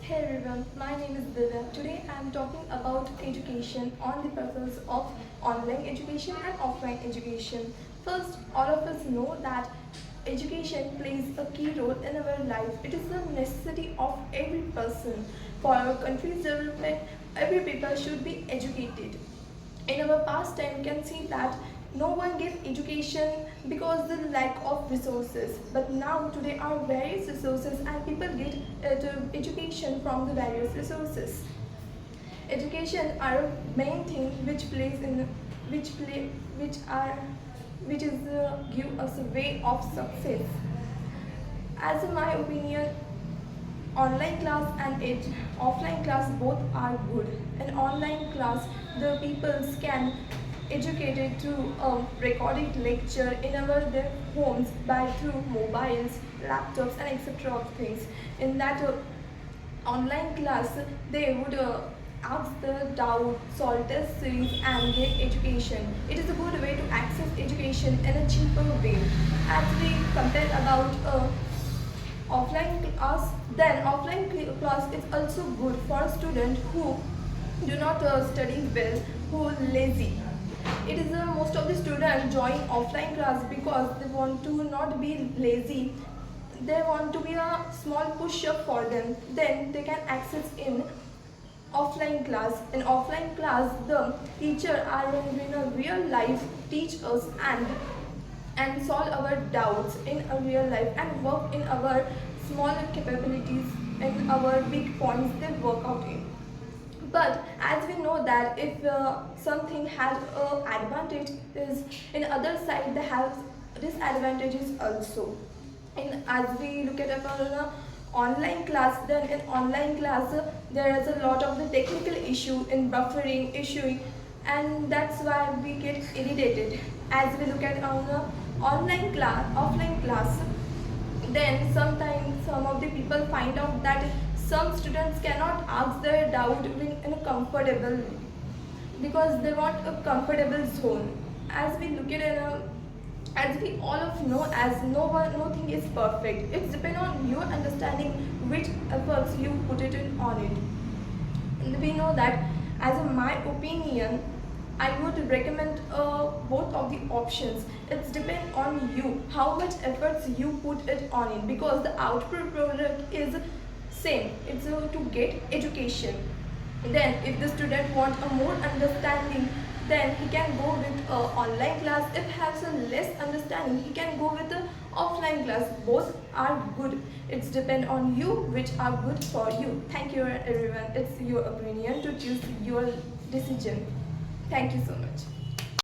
Hey everyone, my name is Divya. Today I am talking about education on the purpose of online education and offline education. First, all of us know that education plays a key role in our life. It is a necessity of every person. For our country's development, every people should be educated. In our past time, we can see that no one gets education because the lack of resources. But now today are various resources and people get education from the various resources. Education are a main thing which plays in which play which are which is give us a way of success. As in my opinion, online class and offline class both are good. In online class, the people can educated through a recorded lecture in their homes by through mobiles, laptops, and etc. of things. In that online class, they would ask the doubt, solve test series, and get education. It is a good way to access education in a cheaper way. As we compare about offline class, then offline class is also good for students who do not study well, who are lazy. It is most of the students join offline class because they want to not be lazy. They want to be a small push up for them. Then they can access in offline class. In offline class, the teacher are in a real life teach us and solve our doubts in a real life and work in our small capabilities and our big points they work out in. But as we know that if something has a advantage is in other side they have disadvantages also. And as we look at our online class, then in online class there is a lot of the technical issue in buffering issuing, and that's why we get irritated. As we look at our online class, offline class, then sometimes some of the people find out that some students cannot ask their doubt in a comfortable because they want a comfortable zone. As we look at it, as we all of know, as nothing is perfect. It's depend on your understanding which efforts you put it in on it. And we know that, as in my opinion, I would recommend both of the options. It's depend on you how much efforts you put it on it, because the output product is same. It's to get education. Then if the student want a more understanding, then he can go with online class. If has a less understanding, he can go with the offline class. Both are good. It's depend on you which are good for you. Thank you everyone. It's your opinion to choose your decision. Thank you so much.